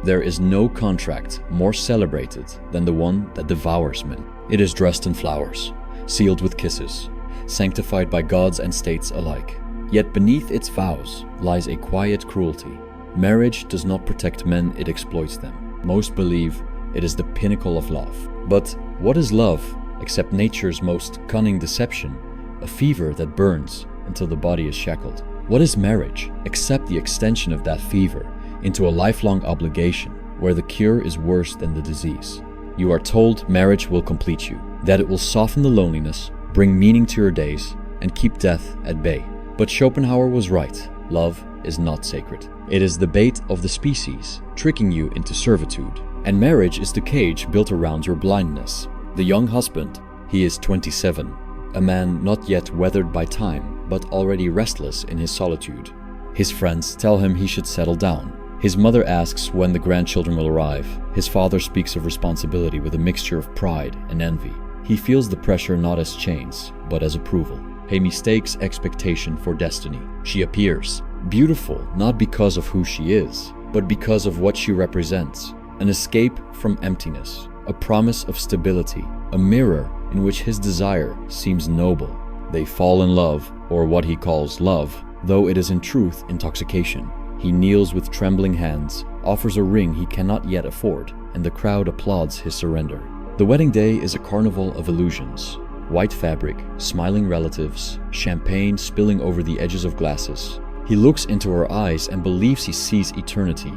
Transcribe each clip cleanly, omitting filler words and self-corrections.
There is no contract more celebrated than the one that devours men. It is dressed in flowers, sealed with kisses, sanctified by gods and states alike. Yet beneath its vows lies a quiet cruelty. Marriage does not protect men, it exploits them. Most believe it is the pinnacle of love. But what is love except nature's most cunning deception, a fever that burns until the body is shackled? What is marriage except the extension of that fever into a lifelong obligation where the cure is worse than the disease? You are told marriage will complete you, that it will soften the loneliness, bring meaning to your days, and keep death at bay. But Schopenhauer was right. Love is not sacred. It is the bait of the species, tricking you into servitude. And marriage is the cage built around your blindness. The young husband, he is 27, a man not yet weathered by time, but already restless in his solitude. His friends tell him he should settle down. His mother asks when the grandchildren will arrive. His father speaks of responsibility with a mixture of pride and envy. He feels the pressure not as chains, but as approval. He mistakes expectation for destiny. She appears beautiful not because of who she is, but because of what she represents. An escape from emptiness, a promise of stability, a mirror in which his desire seems noble. They fall in love, or what he calls love, though it is in truth intoxication. He kneels with trembling hands, offers a ring he cannot yet afford, and the crowd applauds his surrender. The wedding day is a carnival of illusions. White fabric, smiling relatives, champagne spilling over the edges of glasses. He looks into her eyes and believes he sees eternity,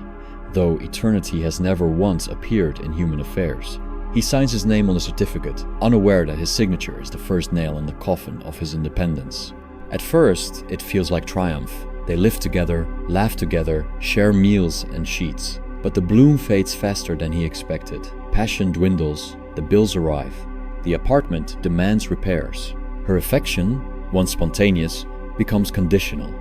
though eternity has never once appeared in human affairs. He signs his name on the certificate, unaware that his signature is the first nail in the coffin of his independence. At first, it feels like triumph. They live together, laugh together, share meals and sheets. But the bloom fades faster than he expected. Passion dwindles, the bills arrive. The apartment demands repairs. Her affection, once spontaneous, becomes conditional,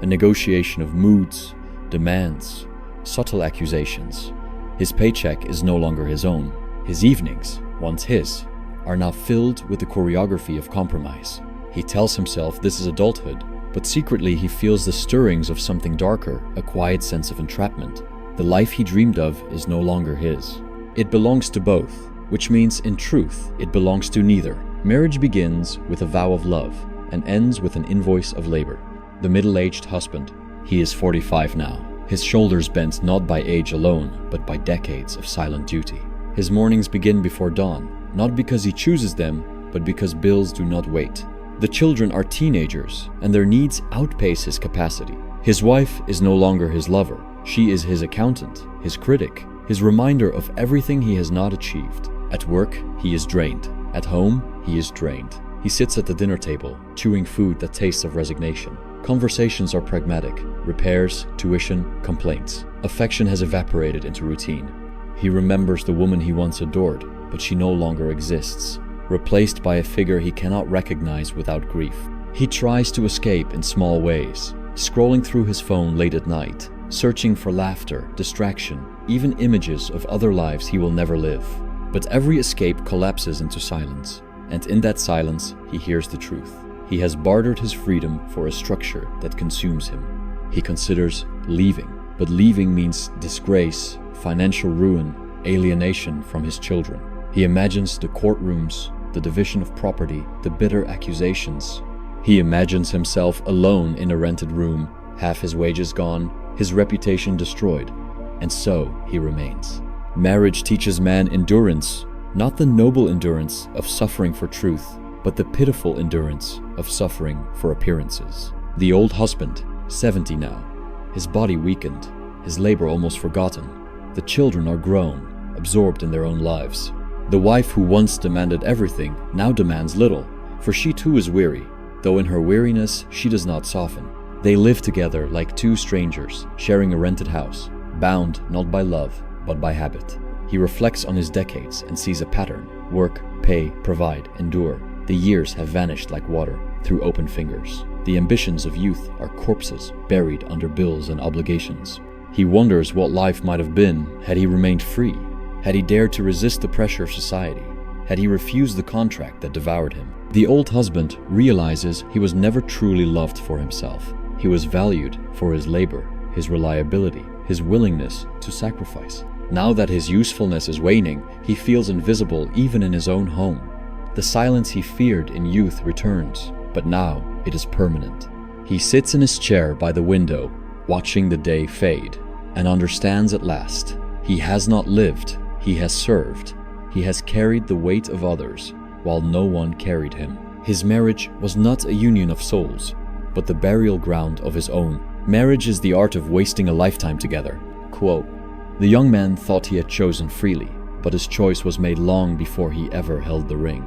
a negotiation of moods, demands, subtle accusations. His paycheck is no longer his own. His evenings, once his, are now filled with the choreography of compromise. He tells himself this is adulthood, but secretly he feels the stirrings of something darker, a quiet sense of entrapment. The life he dreamed of is no longer his. It belongs to both, which means in truth it belongs to neither. Marriage begins with a vow of love and ends with an invoice of labor. The middle-aged husband, he is 45 now, his shoulders bent not by age alone, but by decades of silent duty. His mornings begin before dawn, not because he chooses them, but because bills do not wait. The children are teenagers, and their needs outpace his capacity. His wife is no longer his lover. She is his accountant, his critic, his reminder of everything he has not achieved. At work, he is drained. At home, he is drained. He sits at the dinner table, chewing food that tastes of resignation. Conversations are pragmatic. Repairs, tuition, complaints. Affection has evaporated into routine. He remembers the woman he once adored, but she no longer exists, replaced by a figure he cannot recognize without grief. He tries to escape in small ways, scrolling through his phone late at night, searching for laughter, distraction, even images of other lives he will never live. But every escape collapses into silence, and in that silence he hears the truth. He has bartered his freedom for a structure that consumes him. He considers leaving, but leaving means disgrace, financial ruin, alienation from his children. He imagines the courtrooms, the division of property, the bitter accusations. He imagines himself alone in a rented room, half his wages gone, his reputation destroyed, and so he remains. Marriage teaches man endurance, not the noble endurance of suffering for truth, but the pitiful endurance of suffering for appearances. The old husband, 70 now, his body weakened, his labor almost forgotten. The children are grown, absorbed in their own lives. The wife who once demanded everything now demands little, for she too is weary, though in her weariness she does not soften. They live together like two strangers, sharing a rented house, bound not by love, but by habit. He reflects on his decades and sees a pattern: work, pay, provide, endure. The years have vanished like water through open fingers. The ambitions of youth are corpses buried under bills and obligations. He wonders what life might have been had he remained free, had he dared to resist the pressure of society, had he refused the contract that devoured him. The old husband realizes he was never truly loved for himself. He was valued for his labor, his reliability, his willingness to sacrifice. Now that his usefulness is waning, he feels invisible even in his own home. The silence he feared in youth returns, but now it is permanent. He sits in his chair by the window, watching the day fade, and understands at last. He has not lived, he has served. He has carried the weight of others, while no one carried him. His marriage was not a union of souls, but the burial ground of his own. Marriage is the art of wasting a lifetime together. Quote, "The young man thought he had chosen freely, but his choice was made long before he ever held the ring.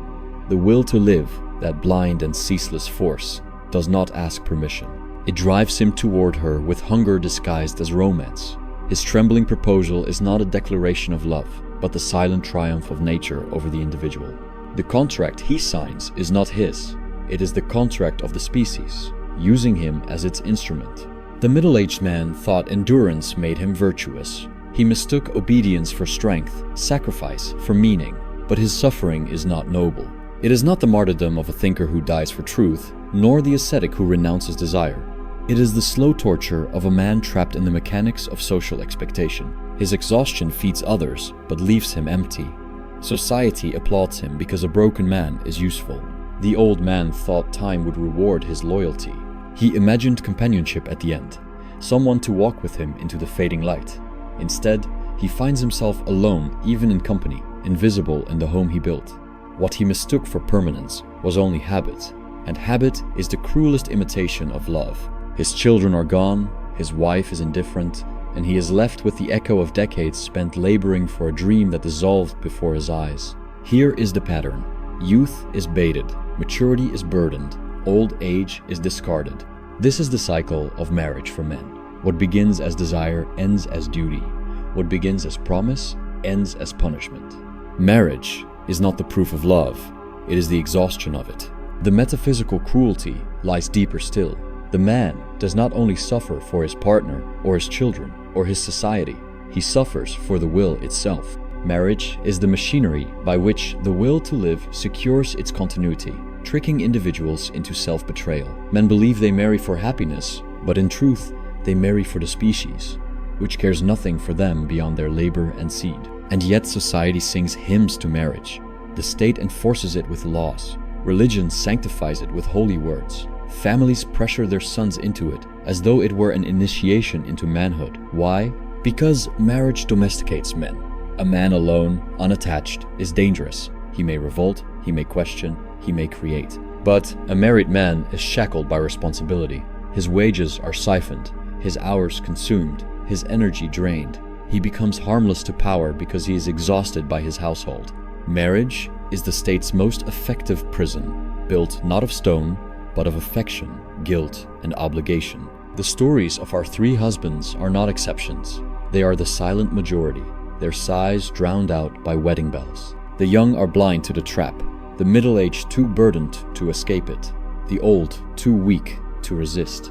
The will to live, that blind and ceaseless force, does not ask permission. It drives him toward her with hunger disguised as romance. His trembling proposal is not a declaration of love, but the silent triumph of nature over the individual. The contract he signs is not his. It is the contract of the species, using him as its instrument." The middle-aged man thought endurance made him virtuous. He mistook obedience for strength, sacrifice for meaning, but his suffering is not noble. It is not the martyrdom of a thinker who dies for truth, nor the ascetic who renounces desire. It is the slow torture of a man trapped in the mechanics of social expectation. His exhaustion feeds others, but leaves him empty. Society applauds him because a broken man is useful. The old man thought time would reward his loyalty. He imagined companionship at the end, someone to walk with him into the fading light. Instead, he finds himself alone even in company, invisible in the home he built. What he mistook for permanence was only habit, and habit is the cruelest imitation of love. His children are gone, his wife is indifferent, and he is left with the echo of decades spent laboring for a dream that dissolved before his eyes. Here is the pattern. Youth is baited, maturity is burdened, old age is discarded. This is the cycle of marriage for men. What begins as desire ends as duty. What begins as promise ends as punishment. Marriage is not the proof of love, it is the exhaustion of it. The metaphysical cruelty lies deeper still. The man does not only suffer for his partner or his children or his society, he suffers for the will itself. Marriage is the machinery by which the will to live secures its continuity, tricking individuals into self-betrayal. Men believe they marry for happiness, but in truth, they marry for the species, which cares nothing for them beyond their labor and seed. And yet society sings hymns to marriage. The state enforces it with laws. Religion sanctifies it with holy words. Families pressure their sons into it, as though it were an initiation into manhood. Why? Because marriage domesticates men. A man alone, unattached, is dangerous. He may revolt, he may question, he may create. But a married man is shackled by responsibility. His wages are siphoned, his hours consumed, his energy drained. He becomes harmless to power because he is exhausted by his household. Marriage is the state's most effective prison, built not of stone, but of affection, guilt, and obligation. The stories of our three husbands are not exceptions. They are the silent majority, their sighs drowned out by wedding bells. The young are blind to the trap, the middle-aged too burdened to escape it, the old too weak to resist.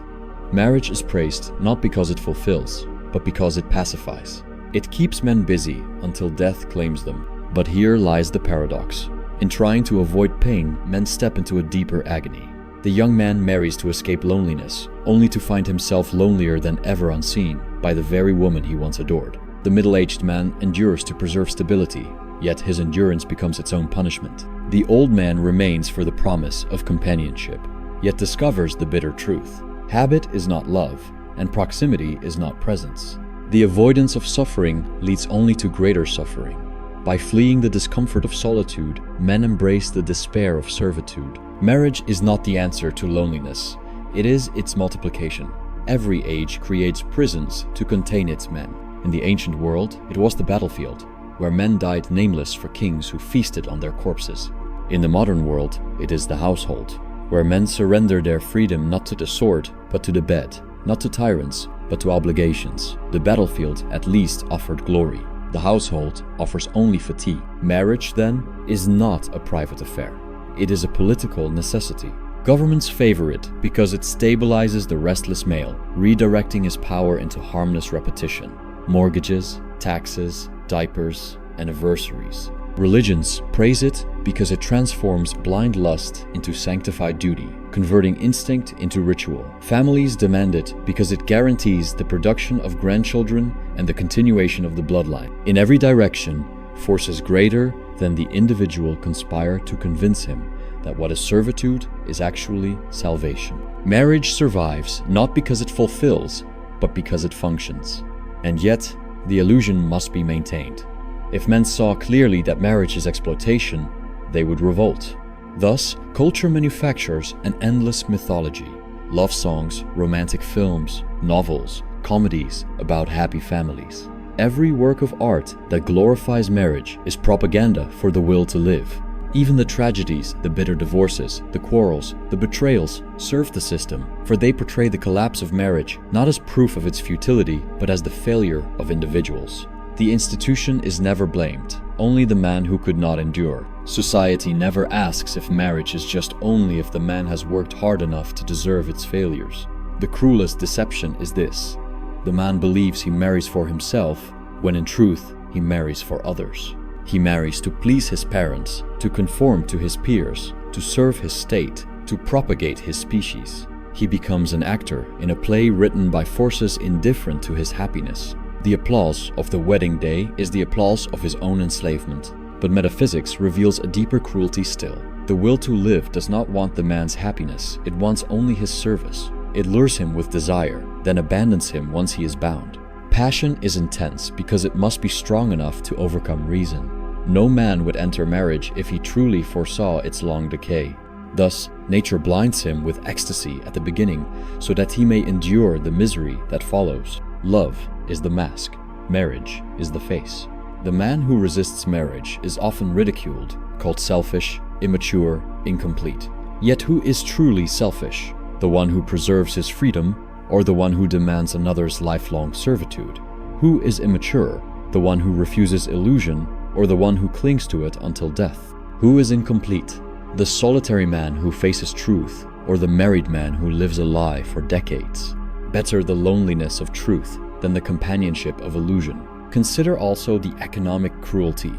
Marriage is praised not because it fulfills, but because it pacifies. It keeps men busy until death claims them. But here lies the paradox. In trying to avoid pain, men step into a deeper agony. The young man marries to escape loneliness, only to find himself lonelier than ever unseen by the very woman he once adored. The middle-aged man endures to preserve stability, yet his endurance becomes its own punishment. The old man remains for the promise of companionship, yet discovers the bitter truth. Habit is not love, and proximity is not presence. The avoidance of suffering leads only to greater suffering. By fleeing the discomfort of solitude, men embrace the despair of servitude. Marriage is not the answer to loneliness, it is its multiplication. Every age creates prisons to contain its men. In the ancient world, it was the battlefield, where men died nameless for kings who feasted on their corpses. In the modern world, it is the household, where men surrender their freedom not to the sword, but to the bed, not to tyrants, but to obligations. The battlefield at least offered glory. The household offers only fatigue. Marriage, then, is not a private affair. It is a political necessity. Governments favor it because it stabilizes the restless male, redirecting his power into harmless repetition. Mortgages, taxes, diapers, anniversaries. Religions praise it because it transforms blind lust into sanctified duty, converting instinct into ritual. Families demand it because it guarantees the production of grandchildren and the continuation of the bloodline. In every direction, forces greater than the individual conspire to convince him that what is servitude is actually salvation. Marriage survives not because it fulfills, but because it functions. And yet, the illusion must be maintained. If men saw clearly that marriage is exploitation, they would revolt. Thus, culture manufactures an endless mythology. Love songs, romantic films, novels, comedies about happy families. Every work of art that glorifies marriage is propaganda for the will to live. Even the tragedies, the bitter divorces, the quarrels, the betrayals serve the system, for they portray the collapse of marriage not as proof of its futility, but as the failure of individuals. The institution is never blamed, only the man who could not endure. Society never asks if marriage is just only if the man has worked hard enough to deserve its failures. The cruelest deception is this: the man believes he marries for himself, when in truth he marries for others. He marries to please his parents, to conform to his peers, to serve his state, to propagate his species. He becomes an actor in a play written by forces indifferent to his happiness. The applause of the wedding day is the applause of his own enslavement. But metaphysics reveals a deeper cruelty still. The will to live does not want the man's happiness, it wants only his service. It lures him with desire, then abandons him once he is bound. Passion is intense because it must be strong enough to overcome reason. No man would enter marriage if he truly foresaw its long decay. Thus, nature blinds him with ecstasy at the beginning so that he may endure the misery that follows. Love is the mask, marriage is the face. The man who resists marriage is often ridiculed, called selfish, immature, incomplete. Yet who is truly selfish? The one who preserves his freedom, or the one who demands another's lifelong servitude? Who is immature? The one who refuses illusion, or the one who clings to it until death? Who is incomplete? The solitary man who faces truth, or the married man who lives a lie for decades? Better the loneliness of truth than the companionship of illusion. Consider also the economic cruelty.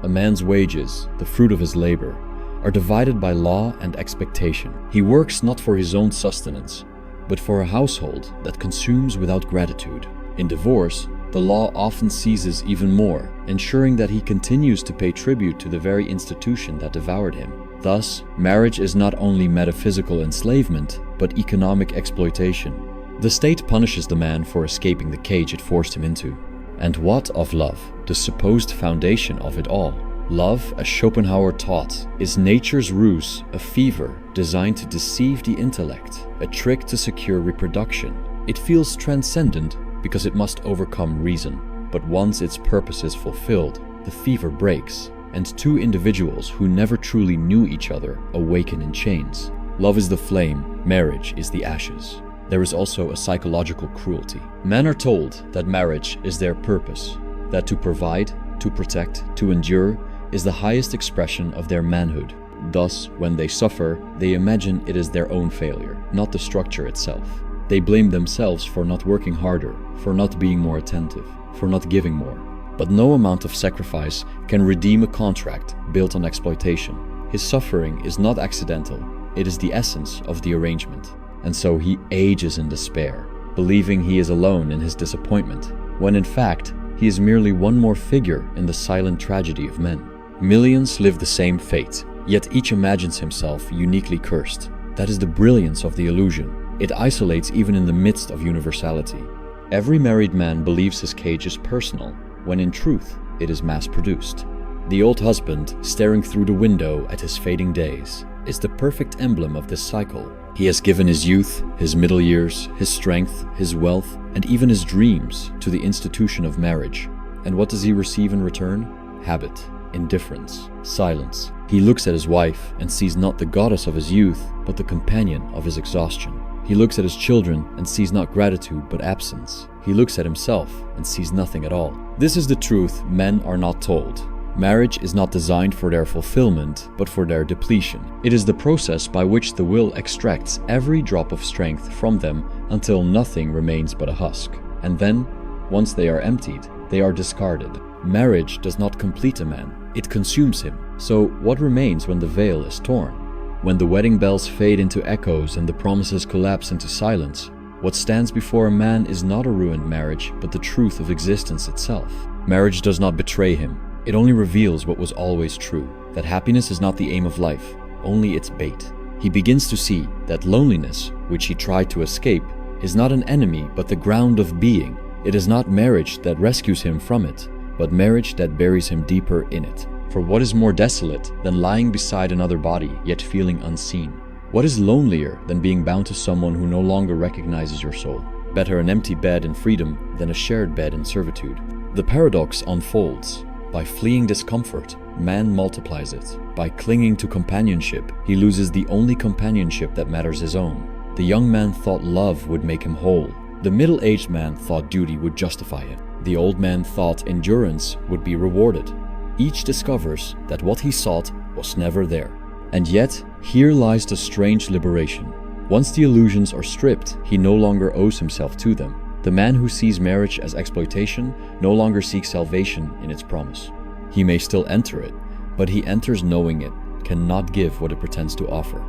A man's wages, the fruit of his labor, are divided by law and expectation. He works not for his own sustenance, but for a household that consumes without gratitude. In divorce, the law often seizes even more, ensuring that he continues to pay tribute to the very institution that devoured him. Thus, marriage is not only metaphysical enslavement, but economic exploitation. The state punishes the man for escaping the cage it forced him into. And what of love, the supposed foundation of it all? Love, as Schopenhauer taught, is nature's ruse, a fever designed to deceive the intellect, a trick to secure reproduction. It feels transcendent because it must overcome reason. But once its purpose is fulfilled, the fever breaks, and two individuals who never truly knew each other awaken in chains. Love is the flame, marriage is the ashes. There is also a psychological cruelty. Men are told that marriage is their purpose, that to provide, to protect, to endure is the highest expression of their manhood. Thus, when they suffer, they imagine it is their own failure, not the structure itself. They blame themselves for not working harder, for not being more attentive, for not giving more. But no amount of sacrifice can redeem a contract built on exploitation. His suffering is not accidental, it is the essence of the arrangement. And so he ages in despair, believing he is alone in his disappointment, when in fact, he is merely one more figure in the silent tragedy of men. Millions live the same fate, yet each imagines himself uniquely cursed. That is the brilliance of the illusion. It isolates even in the midst of universality. Every married man believes his cage is personal, when in truth, it is mass-produced. The old husband, staring through the window at his fading days, is the perfect emblem of this cycle. He has given his youth, his middle years, his strength, his wealth, and even his dreams to the institution of marriage. And what does he receive in return? Habit, indifference, silence. He looks at his wife and sees not the goddess of his youth, but the companion of his exhaustion. He looks at his children and sees not gratitude, but absence. He looks at himself and sees nothing at all. This is the truth men are not told. Marriage is not designed for their fulfillment, but for their depletion. It is the process by which the will extracts every drop of strength from them until nothing remains but a husk. And then, once they are emptied, they are discarded. Marriage does not complete a man, it consumes him. So what remains when the veil is torn? When the wedding bells fade into echoes and the promises collapse into silence, What stands before a man is not a ruined marriage, but the truth of existence itself. Marriage does not betray him. It only reveals what was always true, that happiness is not the aim of life, only its bait. He begins to see that loneliness, which he tried to escape, is not an enemy but the ground of being. It is not marriage that rescues him from it, but marriage that buries him deeper in it. For what is more desolate than lying beside another body yet feeling unseen? What is lonelier than being bound to someone who no longer recognizes your soul? Better an empty bed in freedom than a shared bed in servitude. The paradox unfolds. By fleeing discomfort, man multiplies it. By clinging to companionship, he loses the only companionship that matters, his own. The young man thought love would make him whole. The middle-aged man thought duty would justify him. The old man thought endurance would be rewarded. Each discovers that what he sought was never there. And yet, here lies the strange liberation. Once the illusions are stripped, he no longer owes himself to them. The man who sees marriage as exploitation no longer seeks salvation in its promise. He may still enter it, but he enters knowing it cannot give what it pretends to offer.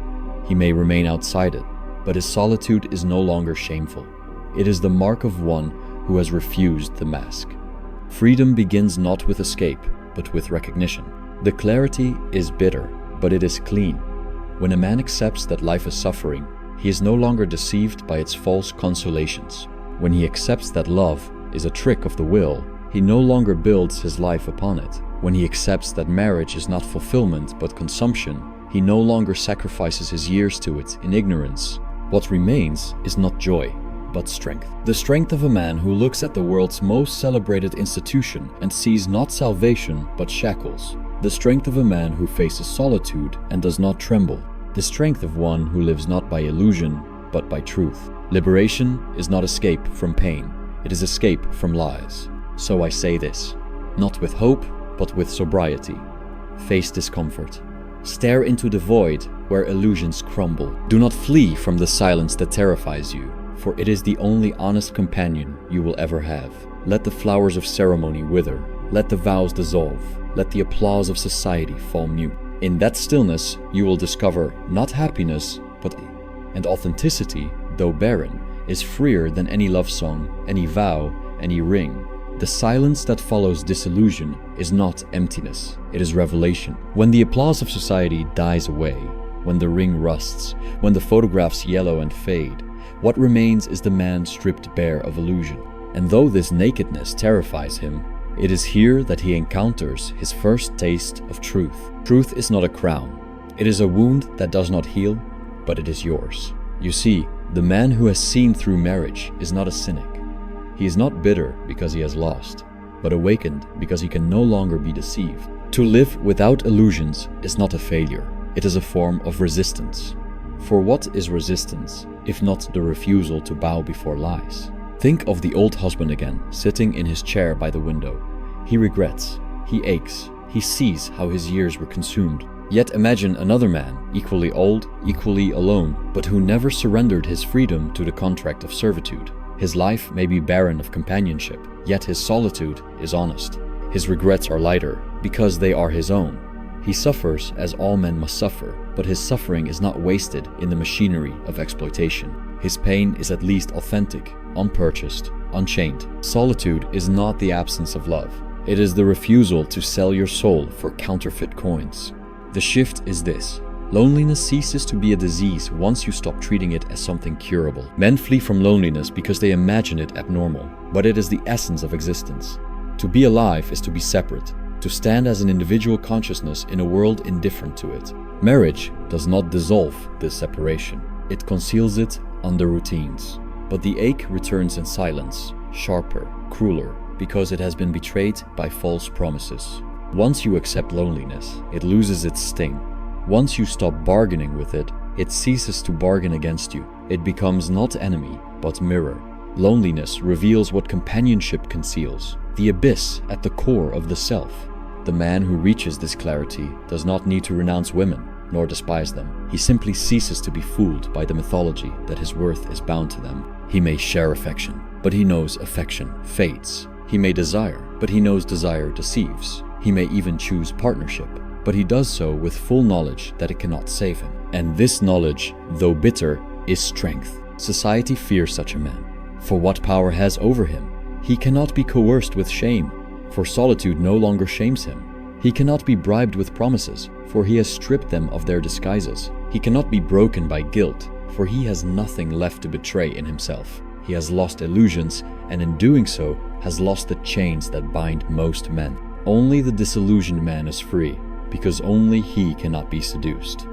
He may remain outside it, but his solitude is no longer shameful. It is the mark of one who has refused the mask. Freedom begins not with escape, but with recognition. The clarity is bitter, but it is clean. When a man accepts that life is suffering, he is no longer deceived by its false consolations. When he accepts that love is a trick of the will, he no longer builds his life upon it. When he accepts that marriage is not fulfillment but consumption, he no longer sacrifices his years to it in ignorance. What remains is not joy, but strength. The strength of a man who looks at the world's most celebrated institution and sees not salvation but shackles. The strength of a man who faces solitude and does not tremble. The strength of one who lives not by illusion but by truth. Liberation is not escape from pain, it is escape from lies. So I say this, not with hope, but with sobriety. Face discomfort. Stare into the void where illusions crumble. Do not flee from the silence that terrifies you, for it is the only honest companion you will ever have. Let the flowers of ceremony wither. Let the vows dissolve. Let the applause of society fall mute. In that stillness, you will discover not happiness, but and authenticity, though barren, is freer than any love song, any vow, any ring. The silence that follows disillusion is not emptiness, it is revelation. When the applause of society dies away, when the ring rusts, when the photographs yellow and fade, what remains is the man stripped bare of illusion. And though this nakedness terrifies him, it is here that he encounters his first taste of truth. Truth is not a crown. It is a wound that does not heal, but it is yours. You see, the man who has seen through marriage is not a cynic. He is not bitter because he has lost, but awakened because he can no longer be deceived. To live without illusions is not a failure. It is a form of resistance. For what is resistance, if not the refusal to bow before lies? Think of the old husband again, sitting in his chair by the window. He regrets, he aches, he sees how his years were consumed. Yet imagine another man, equally old, equally alone, but who never surrendered his freedom to the contract of servitude. His life may be barren of companionship, yet his solitude is honest. His regrets are lighter, because they are his own. He suffers as all men must suffer, but his suffering is not wasted in the machinery of exploitation. His pain is at least authentic, unpurchased, unchained. Solitude is not the absence of love. It is the refusal to sell your soul for counterfeit coins. The shift is this. Loneliness ceases to be a disease once you stop treating it as something curable. Men flee from loneliness because they imagine it abnormal, but it is the essence of existence. To be alive is to be separate, to stand as an individual consciousness in a world indifferent to it. Marriage does not dissolve this separation. It conceals it under routines. But the ache returns in silence, sharper, crueler, because it has been betrayed by false promises. Once you accept loneliness, it loses its sting. Once you stop bargaining with it, it ceases to bargain against you. It becomes not enemy, but mirror. Loneliness reveals what companionship conceals, the abyss at the core of the self. The man who reaches this clarity does not need to renounce women, nor despise them. He simply ceases to be fooled by the mythology that his worth is bound to them. He may share affection, but he knows affection fades. He may desire, but he knows desire deceives. He may even choose partnership, but he does so with full knowledge that it cannot save him. And this knowledge, though bitter, is strength. Society fears such a man. For what power has over him? He cannot be coerced with shame, for solitude no longer shames him. He cannot be bribed with promises, for he has stripped them of their disguises. He cannot be broken by guilt, for he has nothing left to betray in himself. He has lost illusions, and in doing so, has lost the chains that bind most men. Only the disillusioned man is free, because only he cannot be seduced.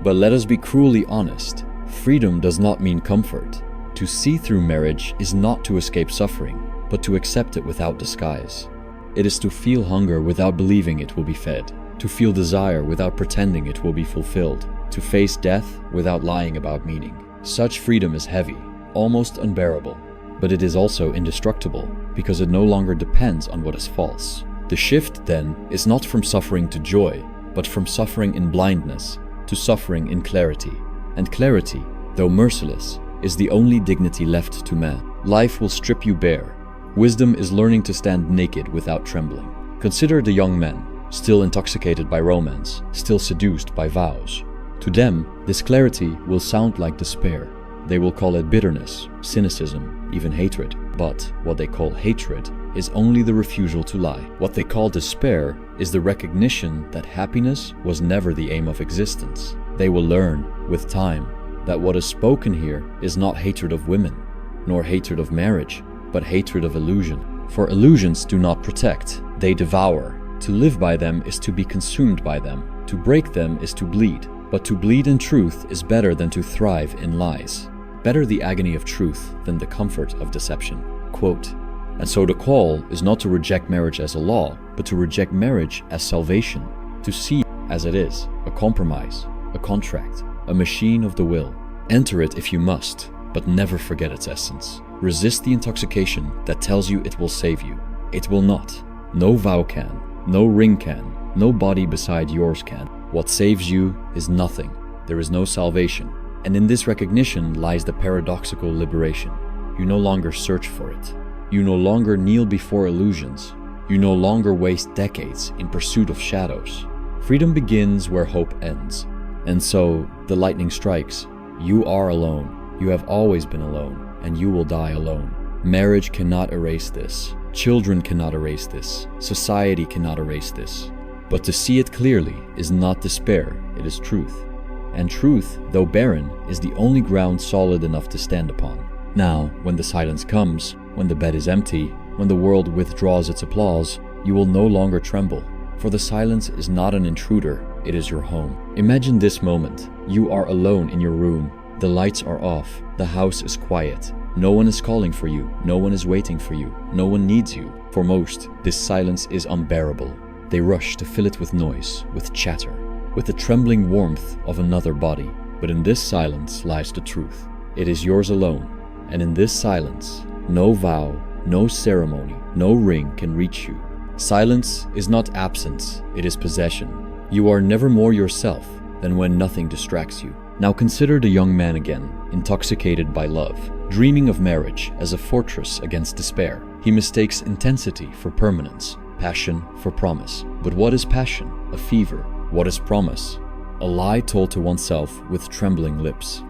But let us be cruelly honest. Freedom does not mean comfort. To see through marriage is not to escape suffering, but to accept it without disguise. It is to feel hunger without believing it will be fed, to feel desire without pretending it will be fulfilled, to face death without lying about meaning. Such freedom is heavy, almost unbearable, but it is also indestructible, because it no longer depends on what is false. The shift, then, is not from suffering to joy, but from suffering in blindness to suffering in clarity. And clarity, though merciless, is the only dignity left to man. Life will strip you bare. Wisdom is learning to stand naked without trembling. Consider the young men, still intoxicated by romance, still seduced by vows. To them, this clarity will sound like despair. They will call it bitterness, cynicism, even hatred. But what they call hatred is only the refusal to lie. What they call despair is the recognition that happiness was never the aim of existence. They will learn, with time, that what is spoken here is not hatred of women, nor hatred of marriage, but hatred of illusion. For illusions do not protect, they devour. To live by them is to be consumed by them. To break them is to bleed. But to bleed in truth is better than to thrive in lies. Better the agony of truth than the comfort of deception. Quote, and so the call is not to reject marriage as a law, but to reject marriage as salvation. To see as it is, a compromise, a contract, a machine of the will. Enter it if you must, but never forget its essence. Resist the intoxication that tells you it will save you. It will not. No vow can, no ring can, no body beside yours can. What saves you is nothing. There is no salvation. And in this recognition lies the paradoxical liberation. You no longer search for it. You no longer kneel before illusions. You no longer waste decades in pursuit of shadows. Freedom begins where hope ends. And so, the lightning strikes. You are alone. You have always been alone. And you will die alone. Marriage cannot erase this. Children cannot erase this. Society cannot erase this. But to see it clearly is not despair, it is truth. And truth, though barren, is the only ground solid enough to stand upon. Now, when the silence comes, when the bed is empty, when the world withdraws its applause, you will no longer tremble. For the silence is not an intruder, it is your home. Imagine this moment. You are alone in your room. The lights are off. The house is quiet. No one is calling for you. No one is waiting for you. No one needs you. For most, this silence is unbearable. They rush to fill it with noise, with chatter, with the trembling warmth of another body. But in this silence lies the truth. It is yours alone. And in this silence, no vow, no ceremony, no ring can reach you. Silence is not absence, it is possession. You are never more yourself than when nothing distracts you. Now consider the young man again, intoxicated by love, dreaming of marriage as a fortress against despair. He mistakes intensity for permanence, passion for promise. But what is passion? A fever. What is promise? A lie told to oneself with trembling lips.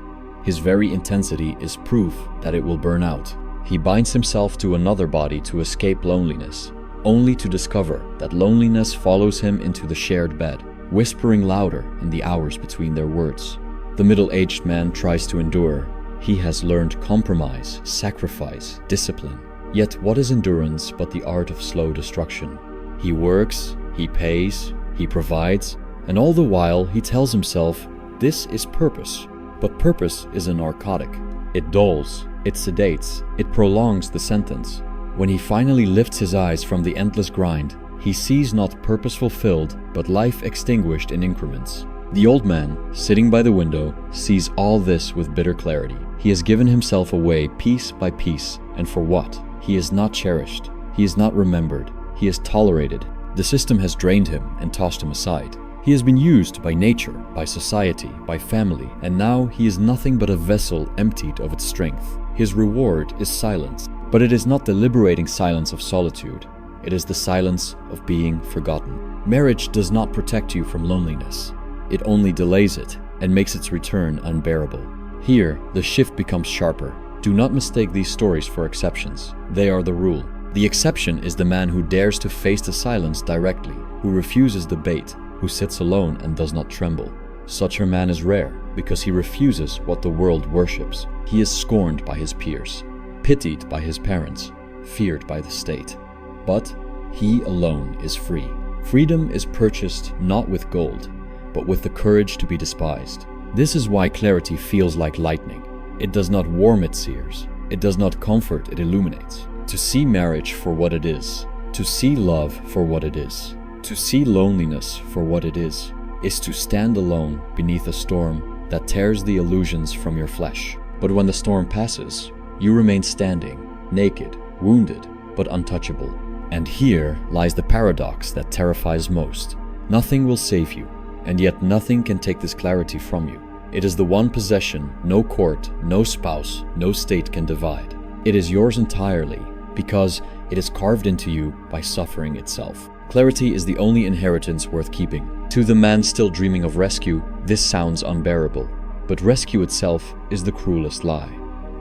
His very intensity is proof that it will burn out. He binds himself to another body to escape loneliness, only to discover that loneliness follows him into the shared bed, whispering louder in the hours between their words. The middle-aged man tries to endure. He has learned compromise, sacrifice, discipline. Yet what is endurance but the art of slow destruction? He works, he pays, he provides, and all the while he tells himself, this is purpose. But purpose is a narcotic. It dulls, it sedates, it prolongs the sentence. When he finally lifts his eyes from the endless grind, he sees not purpose fulfilled, but life extinguished in increments. The old man, sitting by the window, sees all this with bitter clarity. He has given himself away piece by piece, and for what? He is not cherished. He is not remembered. He is tolerated. The system has drained him and tossed him aside. He has been used by nature, by society, by family, and now he is nothing but a vessel emptied of its strength. His reward is silence, but it is not the liberating silence of solitude. It is the silence of being forgotten. Marriage does not protect you from loneliness. It only delays it and makes its return unbearable. Here, the shift becomes sharper. Do not mistake these stories for exceptions. They are the rule. The exception is the man who dares to face the silence directly, who refuses the bait, who sits alone and does not tremble. Such a man is rare, because he refuses what the world worships. He is scorned by his peers, pitied by his parents, feared by the state. But he alone is free. Freedom is purchased not with gold, but with the courage to be despised. This is why clarity feels like lightning. It does not warm its ears. It does not comfort, it illuminates. To see marriage for what it is, to see love for what it is, to see loneliness for what it is to stand alone beneath a storm that tears the illusions from your flesh. But when the storm passes, you remain standing, naked, wounded, but untouchable. And here lies the paradox that terrifies most. Nothing will save you, and yet nothing can take this clarity from you. It is the one possession no court, no spouse, no state can divide. It is yours entirely, because it is carved into you by suffering itself. Clarity is the only inheritance worth keeping. To the man still dreaming of rescue, this sounds unbearable. But rescue itself is the cruelest lie.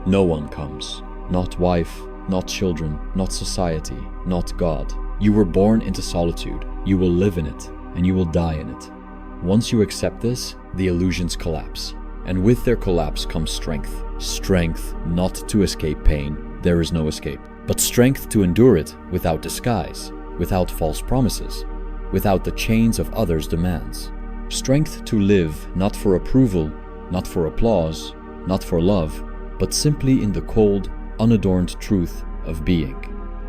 No one comes. Not wife, not children, not society, not God. You were born into solitude. You will live in it, and you will die in it. Once you accept this, the illusions collapse. And with their collapse comes strength. Strength not to escape pain. There is no escape. But strength to endure it without disguise, without false promises, without the chains of others' demands. Strength to live not for approval, not for applause, not for love, but simply in the cold, unadorned truth of being.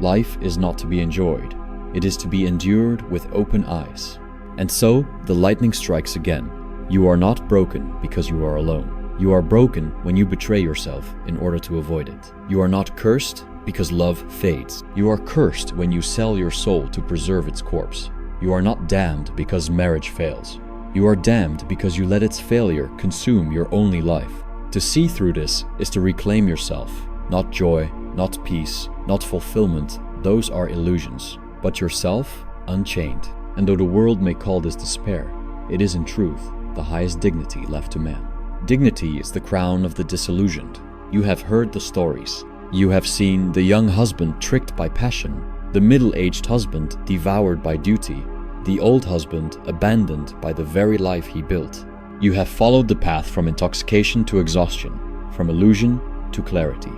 Life is not to be enjoyed. It is to be endured with open eyes. And so, the lightning strikes again. You are not broken because you are alone. You are broken when you betray yourself in order to avoid it. You are not cursed because love fades. You are cursed when you sell your soul to preserve its corpse. You are not damned because marriage fails. You are damned because you let its failure consume your only life. To see through this is to reclaim yourself. Not joy, not peace, not fulfillment, those are illusions. But yourself, unchained. And though the world may call this despair, it is in truth the highest dignity left to man. Dignity is the crown of the disillusioned. You have heard the stories. You have seen the young husband tricked by passion, the middle-aged husband devoured by duty, the old husband abandoned by the very life he built. You have followed the path from intoxication to exhaustion, from illusion to clarity.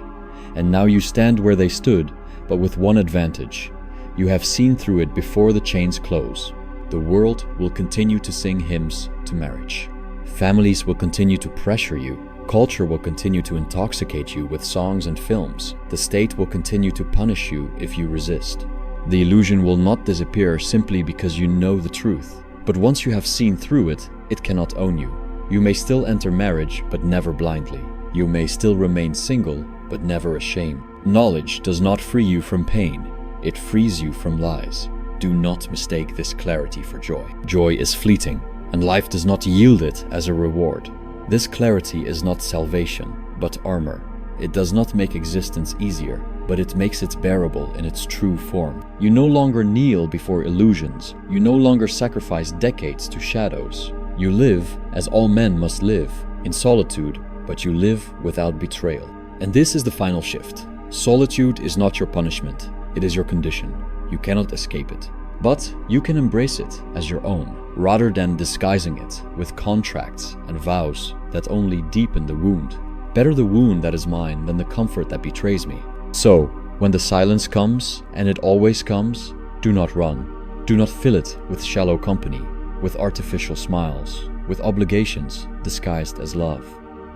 And now you stand where they stood, but with one advantage. You have seen through it before the chains close. The world will continue to sing hymns to marriage. Families will continue to pressure you. Culture will continue to intoxicate you with songs and films. The state will continue to punish you if you resist. The illusion will not disappear simply because you know the truth. But once you have seen through it, it cannot own you. You may still enter marriage, but never blindly. You may still remain single, but never ashamed. Knowledge does not free you from pain. It frees you from lies. Do not mistake this clarity for joy. Joy is fleeting, and life does not yield it as a reward. This clarity is not salvation, but armor. It does not make existence easier, but it makes it bearable in its true form. You no longer kneel before illusions. You no longer sacrifice decades to shadows. You live as all men must live, in solitude, but you live without betrayal. And this is the final shift. Solitude is not your punishment. It is your condition. You cannot escape it. But you can embrace it as your own, rather than disguising it with contracts and vows that only deepen the wound. Better the wound that is mine than the comfort that betrays me. So, when the silence comes, and it always comes, do not run. Do not fill it with shallow company, with artificial smiles, with obligations disguised as love.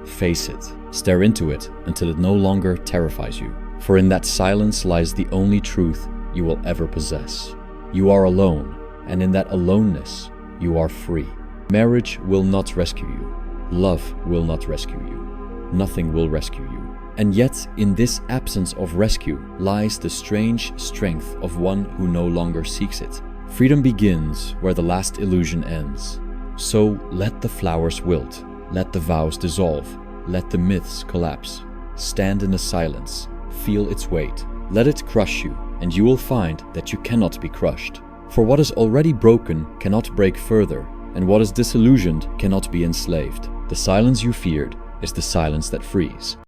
Face it. Stare into it until it no longer terrifies you. For in that silence lies the only truth you will ever possess. You are alone, and in that aloneness, you are free. Marriage will not rescue you. Love will not rescue you. Nothing will rescue you. And yet, in this absence of rescue lies the strange strength of one who no longer seeks it. Freedom begins where the last illusion ends. So let the flowers wilt, let the vows dissolve, let the myths collapse. Stand in the silence, feel its weight, let it crush you, and you will find that you cannot be crushed. For what is already broken cannot break further, and what is disillusioned cannot be enslaved. The silence you feared is the silence that frees.